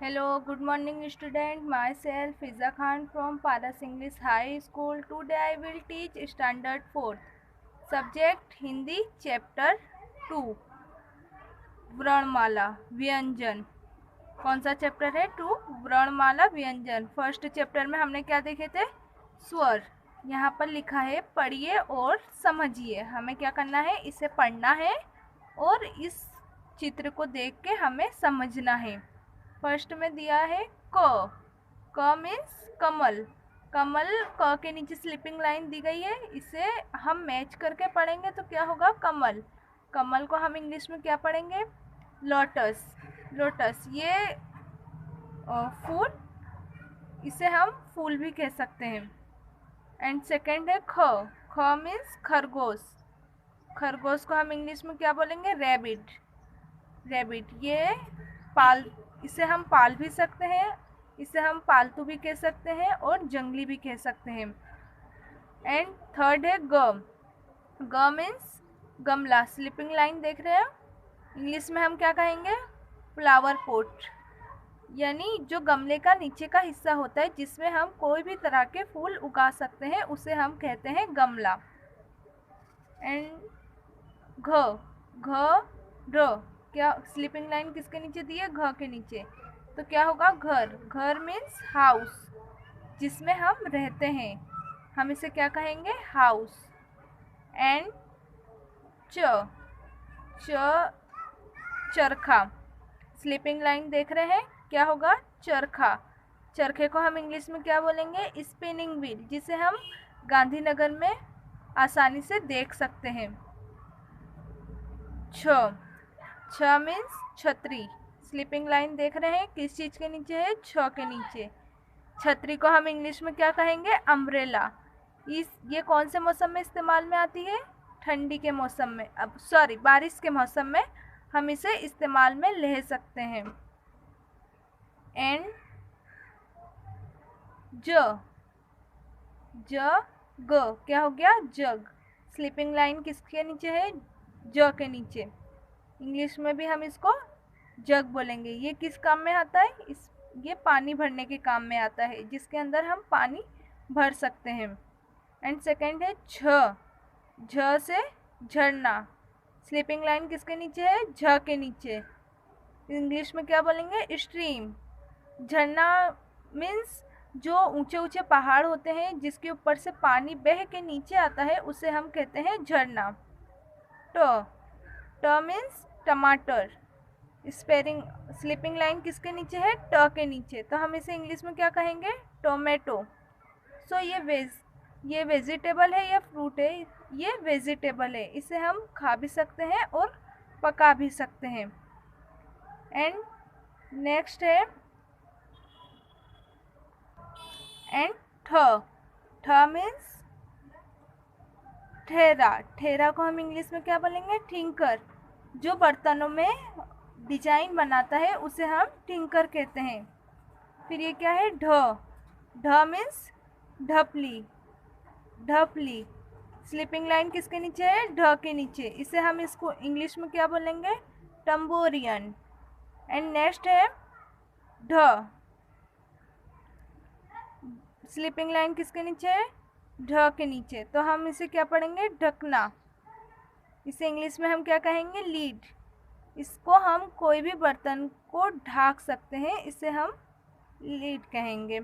Hello, good morning student. Myself Fiza Khan from Paras English High School. Today I will teach standard 4th. Subject Hindi chapter 2. वर्णमाला व्यंजन. कौन सा chapter है? 2 वर्णमाला व्यंजन. First chapter में हमने क्या देखे थे? स्वर. यहाँ पर लिखा है पढ़िए और समझिए. हमें क्या करना है? इसे पढ़ना है और इस चित्र को देख के हमें समझना है. फर्स्ट में दिया है क. क मीन्स कमल. कमल क के नीचे स्लीपिंग लाइन दी गई है. इसे हम मैच करके पढ़ेंगे तो क्या होगा? कमल. कमल को हम इंग्लिश में क्या पढ़ेंगे? लोटस. लोटस ये फूल, इसे हम फूल भी कह सकते हैं. एंड सेकेंड है ख. ख मीन्स खरगोश. खरगोश को हम इंग्लिश में क्या बोलेंगे? रैबिट. रैबिट ये इसे हम पाल भी सकते हैं, इसे हम पालतू भी कह सकते हैं और जंगली भी कह सकते हैं. एंड थर्ड है ग. ग मीन्स गमला. स्लीपिंग लाइन देख रहे हैं? इंग्लिश में हम क्या कहेंगे? Flower pot. यानी जो गमले का नीचे का हिस्सा होता है जिसमें हम कोई भी तरह के फूल उगा सकते हैं उसे हम कहते हैं गमला. एंड घ. घ ढ. क्या स्लीपिंग लाइन किसके नीचे दी है? घ के नीचे. तो क्या होगा? घर. घर मीन्स हाउस, जिसमें हम रहते हैं. हम इसे क्या कहेंगे? हाउस. एंड च. च चरखा. स्लीपिंग लाइन देख रहे हैं? क्या होगा? चरखा. चरखे को हम इंग्लिश में क्या बोलेंगे? स्पिनिंग व्हील, जिसे हम गांधीनगर में आसानी से देख सकते हैं. छ. छ मीन्स छतरी. स्लीपिंग लाइन देख रहे हैं? किस चीज़ के नीचे है? छ के नीचे. छतरी को हम इंग्लिश में क्या कहेंगे? अम्ब्रेला. ये कौन से मौसम में इस्तेमाल में आती है? ठंडी के मौसम में. अब सॉरी, बारिश के मौसम में हम इसे इस्तेमाल में ले सकते हैं. एंड ज. ज ग. क्या हो गया? जग. स्लीपिंग लाइन किसके नीचे है? ज के नीचे. इंग्लिश में भी हम इसको जग बोलेंगे. ये किस काम में आता है? ये पानी भरने के काम में आता है, जिसके अंदर हम पानी भर सकते हैं. एंड सेकेंड है झ. झ से झरना. स्लीपिंग लाइन किसके नीचे है? झ के नीचे. इंग्लिश में क्या बोलेंगे? स्ट्रीम. झरना मीन्स जो ऊंचे ऊंचे पहाड़ होते हैं जिसके ऊपर से पानी बह के नीचे आता है उसे हम कहते हैं झरना. ट. ट मीन्स टमाटर. स्लीपिंग लाइन किसके नीचे है? ट के नीचे. तो हम इसे इंग्लिश में क्या कहेंगे? टोमेटो. सो ये वेजिटेबल है या फ्रूट है? ये वेजिटेबल है. इसे हम खा भी सकते हैं और पका भी सकते हैं. एंड नेक्स्ट है एंड ठ. ठ मीन्स ठेरा. ठेरा को हम इंग्लिश में क्या बोलेंगे? थिंकर. जो बर्तनों में डिजाइन बनाता है उसे हम टिंकर कहते हैं. फिर ये क्या है? ढ. ढ मीन्स ढपली. ढपली. स्लीपिंग लाइन किसके नीचे है? ढ के नीचे. इसे हम इसको इंग्लिश में क्या बोलेंगे? टम्बोरियन. एंड नेक्स्ट है ढ. स्लीपिंग लाइन किसके नीचे है? ढ के नीचे. तो हम इसे क्या पढ़ेंगे? ढकना. इसे इंग्लिश में हम क्या कहेंगे? लीड. इसको हम कोई भी बर्तन को ढक सकते हैं, इसे हम लीड कहेंगे.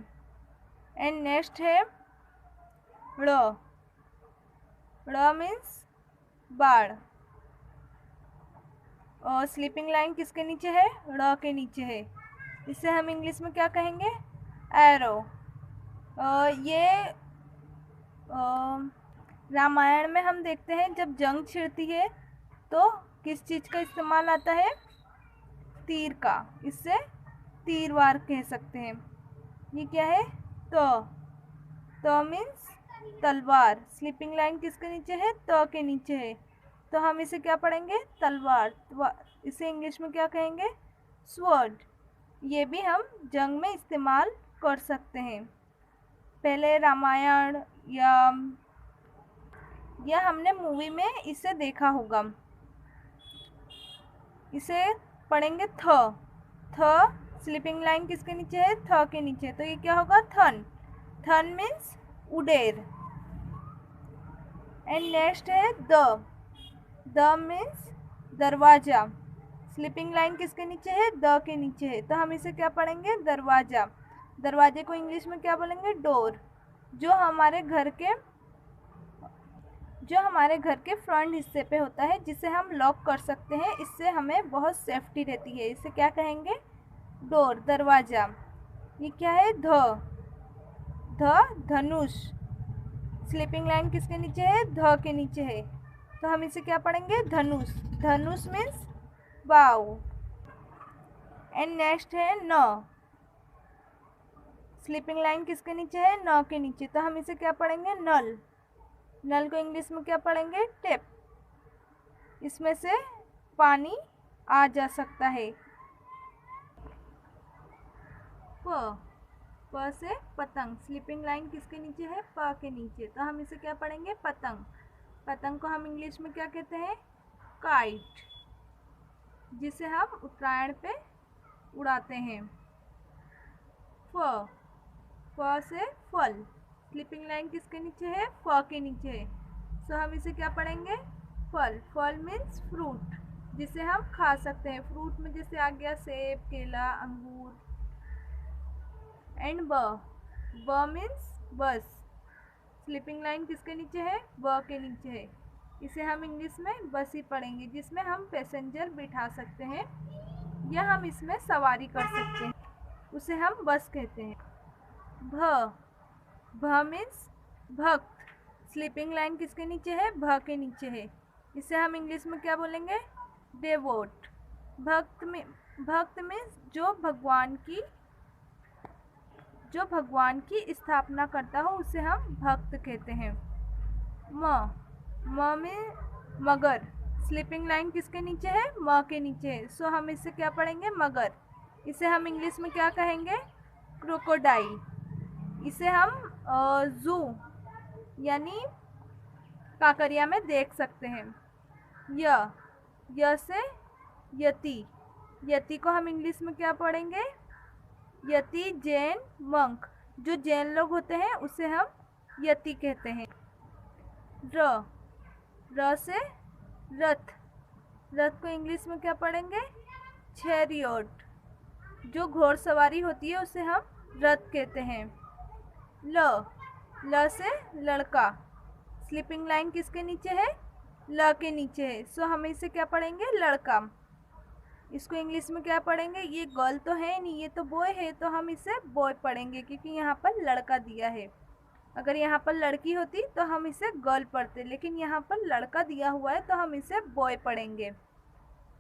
एंड नेक्स्ट है ड़. ड़ मीन्स बाड़. और स्लीपिंग लाइन किसके नीचे है? ड़ के नीचे है. इसे हम इंग्लिश में क्या कहेंगे? एरो. ये रामायण में हम देखते हैं जब जंग छिड़ती है तो किस चीज़ का इस्तेमाल आता है? तीर का. इससे तीरवार कह सकते हैं. ये क्या है? तो मीन्स तलवार. स्लीपिंग लाइन किसके नीचे है? त के नीचे है. तो हम इसे क्या पढ़ेंगे? तलवार. इसे इंग्लिश में क्या कहेंगे? स्वॉर्ड. ये भी हम जंग में इस्तेमाल कर सकते हैं. पहले रामायण या हमने मूवी में इसे देखा होगा. इसे पढ़ेंगे थ. थ स्लीपिंग लाइन किसके नीचे है? थ के नीचे, तो ये क्या होगा? थन। थन मीन्स उडेर। एंड नेक्स्ट है द। द मीन्स दरवाजा। स्लीपिंग लाइन किसके नीचे है? द के नीचे है, तो हम इसे क्या पढ़ेंगे? दरवाजा। दरवाजे को इंग्लिश में क्या बोलेंगे? डोर। जो हमारे घर के फ्रंट हिस्से पे होता है, जिसे हम लॉक कर सकते हैं, इससे हमें बहुत सेफ्टी रहती है। इसे क्या कहेंगे? डोर, दरवाजा। ये क्या है? धनुष। स्लीपिंग लाइन किसके नीचे है? ध के नीचे है, तो हम इसे क्या पढ़ेंगे? धनुष। धनुष मीन्स बाव। एंड नेक्स्ट है न। स्लीपिंग लाइन किसके नीचे है? न के नीचे, तो हम इसे क्या पढ़ेंगे? नल। नल को इंग्लिश में क्या पढ़ेंगे? टेप। इसमें से पानी आ जा सकता है। प से पतंग। स्लीपिंग लाइन किसके नीचे है? प के नीचे, तो हम इसे क्या पढ़ेंगे? पतंग। पतंग को हम इंग्लिश में क्या कहते हैं? काइट, जिसे हम उत्तरायण पे उड़ाते हैं। फ से फल। स्लीपिंग लाइन किसके नीचे है? फ के नीचे है, तो हम इसे क्या पढ़ेंगे? फल। फल मीन्स फ्रूट, जिसे हम खा सकते हैं। फ्रूट में जैसे आ गया सेब, केला, अंगूर। एंड ब मीन्स बस। स्लीपिंग लाइन किसके नीचे है? ब के नीचे है, इसे हम इंग्लिश में बस ही पढ़ेंगे, जिसमें हम पैसेंजर बिठा सकते हैं या हम इसमें सवारी कर सकते हैं, उसे हम बस कहते हैं। भ मीन्स भक्त। स्लीपिंग लाइन किसके नीचे है? भ के नीचे है, इसे हम इंग्लिश में क्या बोलेंगे? डेवोट। भक्त मीन्स जो भगवान की स्थापना करता हो, उसे हम भक्त कहते हैं। म में मगर। स्लीपिंग लाइन किसके नीचे है? म के नीचे है, सो हम इसे क्या पढ़ेंगे? मगर। इसे हम इंग्लिश में क्या कहेंगे? क्रोकोडाइल। इसे हम जू यानी काकरिया में देख सकते हैं। य से यति। यति को हम इंग्लिश में क्या पढ़ेंगे? यति जैन मंक। जो जैन लोग होते हैं उसे हम यति कहते हैं। र से रथ। रथ को इंग्लिश में क्या पढ़ेंगे? चैरियट। जो घोड़सवारी होती है उसे हम रथ कहते हैं। ल से लड़का। स्लीपिंग लाइन किसके नीचे है? ल के नीचे है, सो हम इसे क्या पढ़ेंगे? लड़का। इसको इंग्लिश में क्या पढ़ेंगे? ये गर्ल तो है नहीं, ये तो बॉय है, तो हम इसे बॉय पढ़ेंगे, क्योंकि यहाँ पर लड़का दिया है। अगर यहाँ पर लड़की होती तो हम इसे गर्ल पढ़ते, लेकिन यहाँ पर लड़का दिया हुआ है, तो हम इसे बॉय पढ़ेंगे।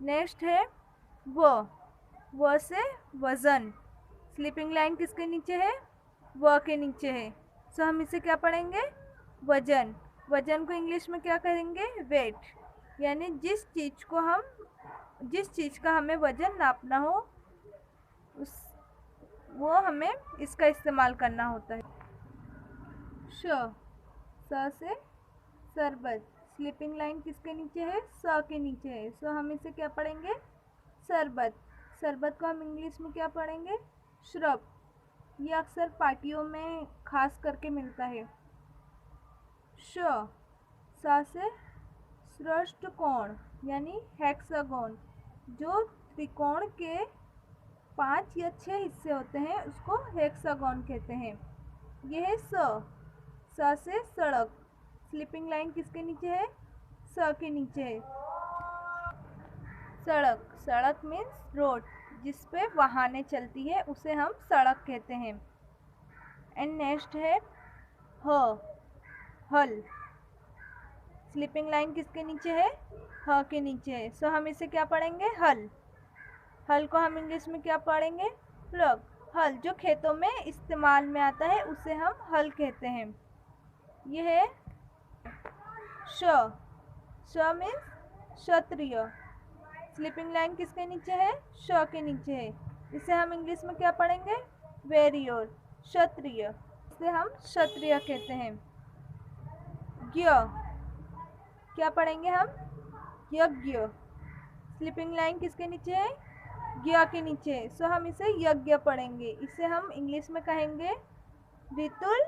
नेक्स्ट है व से वजन। स्लीपिंग लाइन किसके नीचे है? व के नीचे है, सो हम इसे क्या पढ़ेंगे? वजन। वजन को इंग्लिश में क्या करेंगे? वेट। यानी जिस चीज़ का हमें वजन नापना हो, वो हमें इसका इस्तेमाल करना होता है। स से शरबत। स्लीपिंग लाइन किसके नीचे है? स के नीचे है, सो हम इसे क्या पढ़ेंगे? शरबत। शरबत को हम इंग्लिश में क्या पढ़ेंगे? श्रब। ये अक्सर पार्टियों में खास करके मिलता है। स से षष्ठकोण यानी हेक्सागोन। जो त्रिकोण के 5 या 6 हिस्से होते हैं उसको हेक्सागोन कहते हैं। यह है स से सड़क। स्लीपिंग लाइन किसके नीचे है? स के नीचे है। सड़क। सड़क मीन्स रोड, जिस पे वाहनें चलती है, उसे हम सड़क कहते हैं। एंड नेक्स्ट है हल। स्लीपिंग लाइन किसके नीचे है? ह के नीचे है, सो हम इसे क्या पढ़ेंगे? हल। हल को हम इंग्लिश में क्या पढ़ेंगे? प्लग। हल जो खेतों में इस्तेमाल में आता है उसे हम हल कहते हैं। यह है श मीन्स क्षत्रिय। स्लीपिंग लाइन किसके नीचे है? श के नीचे है, इसे हम इंग्लिश में क्या पढ़ेंगे? वेरियर। क्षत्रिय, इसे हम क्षत्रिय कहते हैं। क्या पढ़ेंगे हम? यज्ञ। स्लीपिंग लाइन किसके नीचे है? ज्ञ के नीचे, सो हम इसे यज्ञ पढ़ेंगे। इसे हम इंग्लिश में कहेंगे रितुल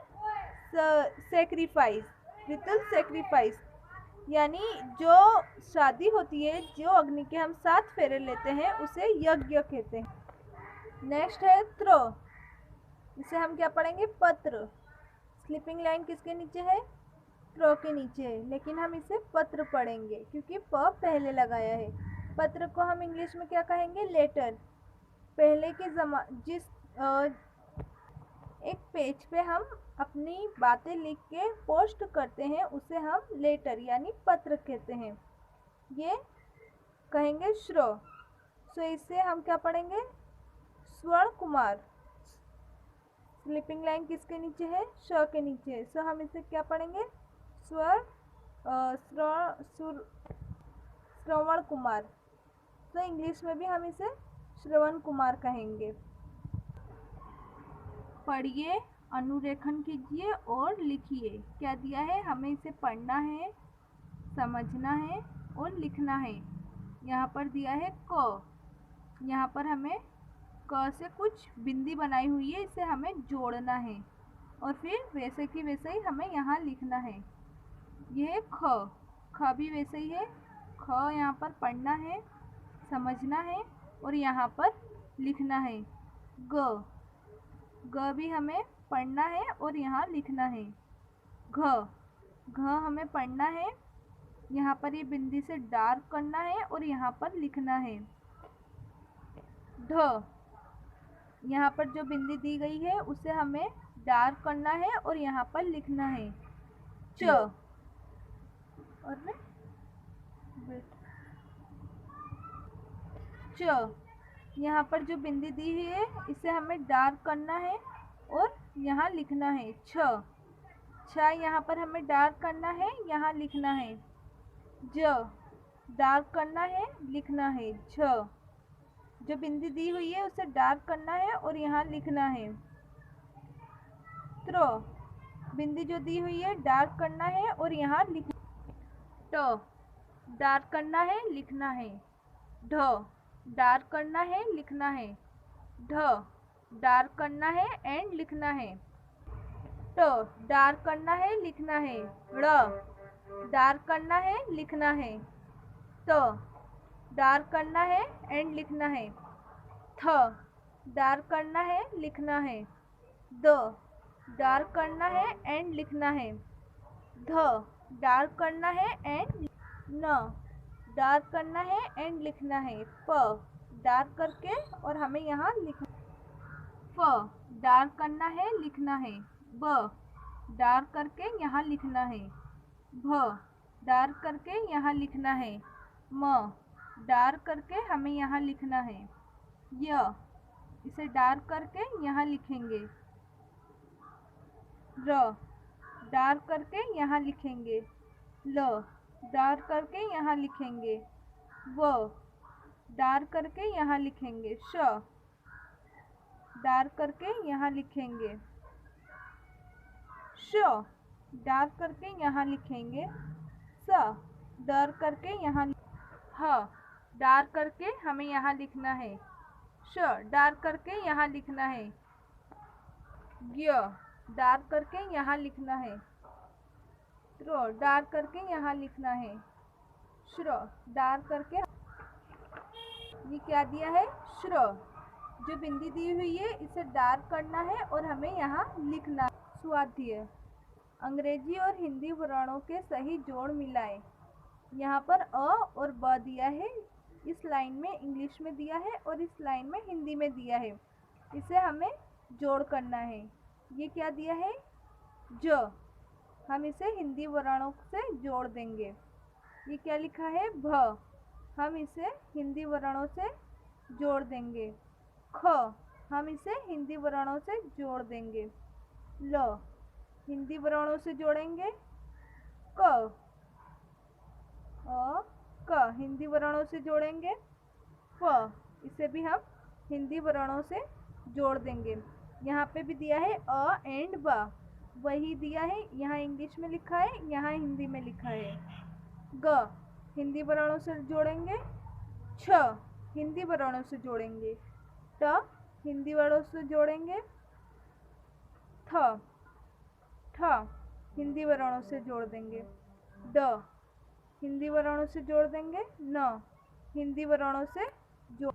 सेक्रीफाइस। रितुल सेक्रीफाइस यानी जो शादी होती है, जो अग्नि के हम 7 फेरे लेते हैं, उसे यज्ञ कहते हैं। नेक्स्ट है त्रो। इसे हम क्या पढ़ेंगे? पत्र। स्लीपिंग लाइन किसके नीचे है? त्रो के नीचे, लेकिन हम इसे पत्र पढ़ेंगे क्योंकि प पहले लगाया है। पत्र को हम इंग्लिश में क्या कहेंगे? लेटर। पहले के जिस एक पेज पे हम अपनी बातें लिख के पोस्ट करते हैं, उसे हम लेटर यानी पत्र कहते हैं। ये कहेंगे श्रो। सो इसे हम क्या पढ़ेंगे? स्वर्ण कुमार। स्लीपिंग लाइन किसके नीचे है? श के नीचे, सो हम इसे क्या पढ़ेंगे? श्रवण कुमार। तो इंग्लिश में भी हम इसे श्रवण कुमार कहेंगे। पढ़िए, अनुरेखन कीजिए और लिखिए। क्या दिया है? हमें इसे पढ़ना है, समझना है और लिखना है। यहाँ पर दिया है क। यहाँ पर हमें क से कुछ बिंदी बनाई हुई है, इसे हमें जोड़ना है और फिर वैसे की वैसे ही हमें यहाँ लिखना है। यह है ख। ख भी वैसे ही है। ख यहाँ पर पढ़ना है, समझना है और यहाँ पर लिखना है। ग। ग भी हमें पढ़ना है और यहाँ लिखना है। घ। घ हमें पढ़ना है, यहाँ पर ये बिंदी से डार्क करना है और यहाँ पर लिखना है। ढ। यहाँ पर जो बिंदी दी गई है उसे हमें डार्क करना है और यहाँ पर लिखना है। च। और च। यहाँ पर जो बिंदी दी हुई है इसे हमें डार्क करना है और यहाँ लिखना है। छ। छ यहाँ पर हमें डार्क करना है, यहाँ लिखना है। ज। डार्क करना है, लिखना है। झ। जो बिंदी दी हुई है उसे डार्क करना है और यहाँ लिखना है। त्र। बिंदी जो दी हुई है डार्क करना है और यहाँ लिखना। ट। डार्क करना है, लिखना है। ढ। डार्क करना है, लिखना है। ढ। डार्क करना है एंड लिखना है। ट। डार्क करना है, लिखना है। ड़। डार्क करना है, लिखना है। त। डार्क करना है एंड लिखना है। थ। डार्क करना है, लिखना है। द। डार्क करना है एंड लिखना है। ध। डार्क करना है एंड। न। डार्क करना है एंड लिखना है। प। डार्क करके और हमें यहाँ लिखना। फ। डार्क करना है, लिखना है। ब। डार्क करके यहाँ लिखना है। भ। डार्क करके यहाँ लिखना है। म। डार्क करके हमें यहाँ लिखना है। य। इसे डार्क करके यहाँ लिखेंगे। र। डार्क करके यहाँ लिखेंगे। ल। डार्क करके यहाँ लिखेंगे। व। डार्क करके यहाँ लिखेंगे। श। डार्क करके यहाँ लिखेंगे। श। डार्क करके यहाँ लिखेंगे। स। डार्क करके यहाँ। ह। डार्क करके हमें यहाँ लिखना है। श। डार्क करके यहाँ लिखना है। ज्ञ। डार्क करके यहाँ लिखना है। त्र। डार्क करके यहाँ लिखना है। श्र। डार्क करके। ये क्या दिया है? श्र। जो बिंदी दी हुई है इसे डार्क करना है और हमें यहाँ लिखना है। स्वाध्याय। अंग्रेजी और हिंदी वर्णों के सही जोड़ मिलाएं। यहाँ पर अ और ब दिया है, इस लाइन में इंग्लिश में दिया है और इस लाइन में हिंदी में दिया है। इसे हमें जोड़ करना है। ये क्या दिया है? ज। हम इसे हिंदी वर्णों से जोड़ देंगे। ये क्या लिखा है? भ। हम इसे हिंदी वर्णों से जोड़ देंगे। ख। हम इसे हिंदी वर्णों से जोड़ देंगे। ल। हिंदी वर्णों से जोड़ेंगे। क। अ क हिंदी वर्णों से जोड़ेंगे। फ। इसे भी हम हिंदी वर्णों से जोड़ देंगे। यहाँ पे भी दिया है अ एंड ब, वही दिया है। यहाँ इंग्लिश में लिखा है, यहाँ हिंदी में लिखा है। ग हिंदी वर्णों से जोड़ेंगे। छ हिंदी वर्णों से जोड़ेंगे। ट हिंदी वर्णों से जोड़ेंगे। थ ठ हिंदी वर्णों से जोड़ देंगे। ड हिंदी वर्णों से जोड़ देंगे। न हिंदी वर्णों से जोड़।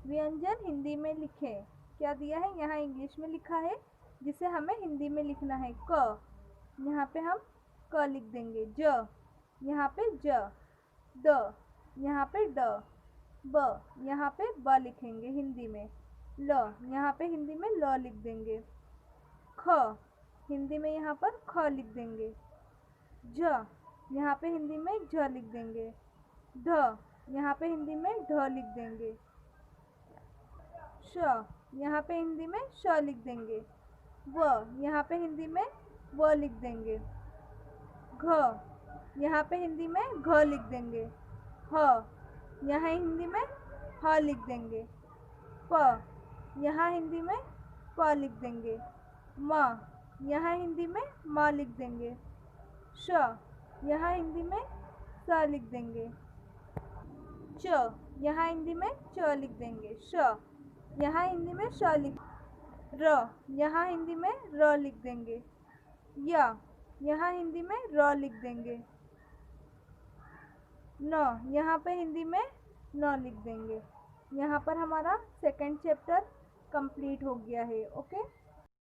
व्यंजन हिंदी में लिखें। क्या दिया है यहाँ इंग्लिश में लिखा है जिसे हमें हिंदी में लिखना है। क यहाँ पे हम क लिख देंगे। ज यहाँ पे ज। द यहाँ पे ड। ब यहाँ पे ब लिखेंगे हिंदी में। ल यहाँ पे हिंदी में ल लिख देंगे। ख हिंदी में यहाँ पर ख लिख देंगे। झ यहाँ पे हिंदी में झ लिख देंगे। ढ यहाँ पे हिंदी में ढ लिख देंगे। श यहाँ पे हिंदी में श लिख देंगे। व यहाँ पे हिंदी में व लिख देंगे। घ यहाँ पे हिंदी में घ लिख देंगे। ह यहाँ हिंदी में ह लिख देंगे। प यहाँ हिंदी में प लिख देंगे। म यहाँ हिंदी में म लिख देंगे। श यहाँ हिंदी में स लिख देंगे। च यहाँ हिंदी में च लिख देंगे। श यहाँ हिंदी में श लिख। र यहाँ हिंदी में र लिख देंगे। य यहाँ हिंदी में र लिख देंगे। न यहाँ पे हिंदी में न लिख देंगे। यहाँ पर हमारा सेकंड चैप्टर कंप्लीट हो गया है। ओके।